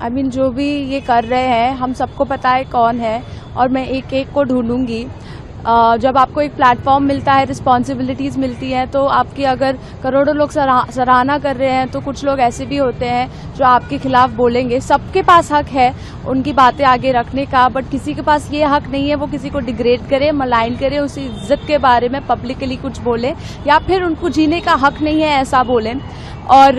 I mean जो भी ये कर रहे हैं हम सबको पता है कौन है, और मैं एक एक को ढूंढूंगी। जब आपको एक प्लेटफॉर्म मिलता है, रिस्पॉन्सिबिलिटीज़ मिलती हैं, तो आपकी अगर करोड़ों लोग सराहना कर रहे हैं तो कुछ लोग ऐसे भी होते हैं जो आपके खिलाफ बोलेंगे। सबके पास हक है उनकी बातें आगे रखने का, बट किसी के पास ये हक नहीं है वो किसी को डिग्रेड करे, मलाइन करे, उसकी इज्जत के बारे में पब्लिकली कुछ बोले, या फिर उनको जीने का हक नहीं है ऐसा बोलें। और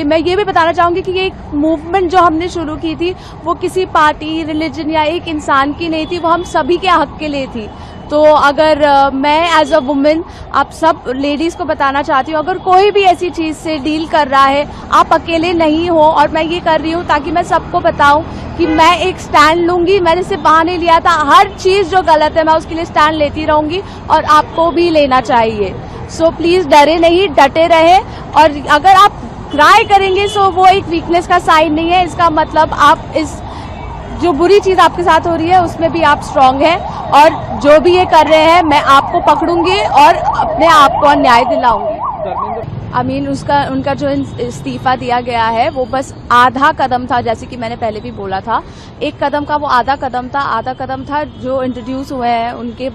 मैं ये भी बताना चाहूँगी कि ये एक मूवमेंट जो हमने शुरू की थी वो किसी पार्टी, रिलीजन या एक इंसान की नहीं थी, वो हम सभी के हक के लिए थी। तो अगर मैं एज अ वुमेन आप सब लेडीज को बताना चाहती हूँ, अगर कोई भी ऐसी चीज से डील कर रहा है, आप अकेले नहीं हो, और मैं ये कर रही हूँ ताकि मैं सबको बताऊं कि मैं एक स्टैंड लूंगी। मैंने सिर्फ बहाने लिया था, हर चीज जो गलत है मैं उसके लिए स्टैंड लेती रहूंगी, और आपको भी लेना चाहिए। सो प्लीज डरे नहीं, डटे रहे, और अगर आप क्राई करेंगे सो वो एक वीकनेस का साइन नहीं है, इसका मतलब आप इस जो बुरी चीज आपके साथ हो रही है उसमें भी आप स्ट्रांग हैं, और जो भी ये कर रहे हैं मैं आपको पकड़ूंगी और अपने आप को न्याय दिलाऊंगी। आई मीन उनका जो इस्तीफा दिया गया है वो बस आधा कदम था, जैसे कि मैंने पहले भी बोला था, एक कदम का वो आधा कदम था जो इंट्रोड्यूस हुए हैं उनके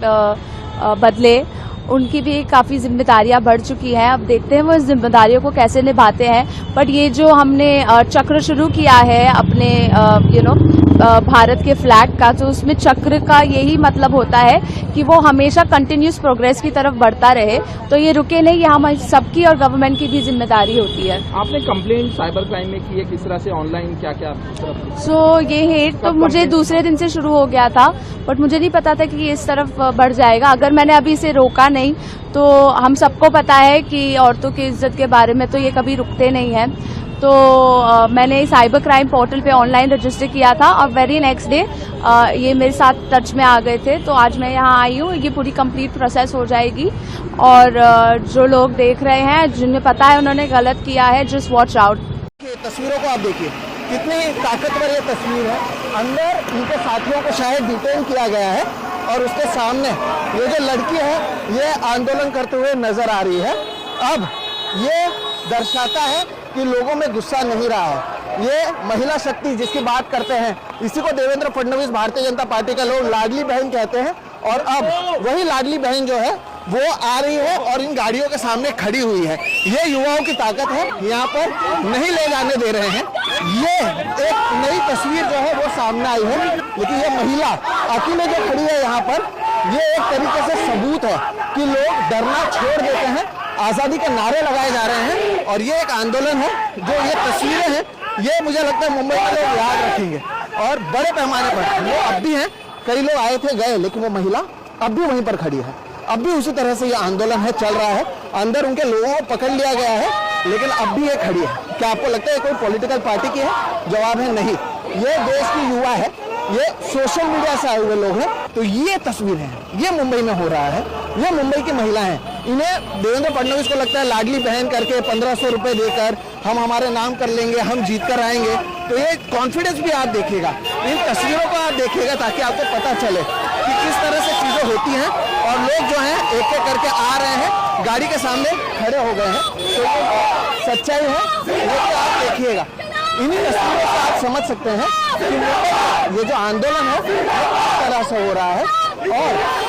बदले उनकी भी काफ़ी जिम्मेदारियां बढ़ चुकी हैं। अब देखते हैं वो इस जिम्मेदारियों को कैसे निभाते हैं। बट ये जो हमने चक्र शुरू किया है अपने भारत के फ्लैग का, तो उसमें चक्र का यही मतलब होता है कि वो हमेशा कंटिन्यूस प्रोग्रेस की तरफ बढ़ता रहे, तो ये रुके नहीं, ये हम सबकी और गवर्नमेंट की भी जिम्मेदारी होती है। आपने कंप्लेंट साइबर क्राइम में की है, किस तरह से ऑनलाइन क्या क्या? ये हेट तो मुझे दूसरे दिन से शुरू हो गया था, बट मुझे नहीं पता था कि ये इस तरफ बढ़ जाएगा। अगर मैंने अभी इसे रोका नहीं तो हम सबको पता है कि औरतों की इज्जत के बारे में तो ये कभी रुकते नहीं हैं। तो मैंने साइबर क्राइम पोर्टल पे ऑनलाइन रजिस्टर किया था, और वेरी नेक्स्ट डे ये मेरे साथ टच में आ गए थे, तो आज मैं यहाँ आई हूँ। ये पूरी कंप्लीट प्रोसेस हो जाएगी, और जो लोग देख रहे हैं, जिन्हें पता है उन्होंने गलत किया है, जस्ट वॉच आउट। तस्वीरों को आप देखिए, कितनी ताकतवर ये तस्वीर है। अंदर इनके साथियों को शायद डिटेन किया गया है, और उसके सामने ये जो लड़की है ये आंदोलन करते हुए नजर आ रही है। अब ये दर्शाता है कि लोगों में गुस्सा नहीं रहा है। ये महिला शक्ति जिसकी बात करते हैं, इसी को देवेंद्र फडणवीस भारतीय जनता पार्टी का लोग लाडली बहन कहते हैं, और अब वही लाडली बहन जो है वो आ रही है और इन गाड़ियों के सामने खड़ी हुई है। ये युवाओं की ताकत है, यहाँ पर नहीं ले जाने दे रहे हैं। ये एक नई तस्वीर जो है वो सामने आई है, लेकिन ये महिला अकेले जो खड़ी है यहाँ पर, ये एक तरीके से सबूत है कि लोग डरना छोड़ देते हैं, आज़ादी के नारे लगाए जा रहे हैं, और ये एक आंदोलन है। जो ये तस्वीरें हैं ये मुझे लगता है मुंबई के लोग याद रखेंगे, और बड़े पैमाने पर वो अब भी हैं। कई लोग आए थे गए, लेकिन वो महिला अब भी वहीं पर खड़ी है। अब भी उसी तरह से ये आंदोलन है, चल रहा है। अंदर उनके लोगों को पकड़ लिया गया है, लेकिन अब भी ये खड़ी है। क्या आपको लगता है कोई पॉलिटिकल पार्टी की है? जवाब है नहीं, ये देश की युवा है, ये सोशल मीडिया से आए हुए लोग हैं। तो ये तस्वीर है, ये मुंबई में हो रहा है, ये मुंबई की महिला हैं। इन्हें देवेंद्र फडणवीस को लगता है लाडली बहन करके 1500 रुपए देकर हम हमारे नाम कर लेंगे, हम जीत कर आएंगे। तो ये कॉन्फिडेंस भी आप देखिएगा, इन तस्वीरों को आप देखिएगा, ताकि आपको पता चले कि किस तरह से चीजें होती हैं। और लोग जो हैं एक एक करके आ रहे हैं, गाड़ी के सामने खड़े हो गए हैं। तो ये सच्चाई है, ये तो आप देखिएगा। इन्हीं तस्वीरों से आप समझ सकते हैं कि ये जो आंदोलन है किस तरह से हो रहा है, और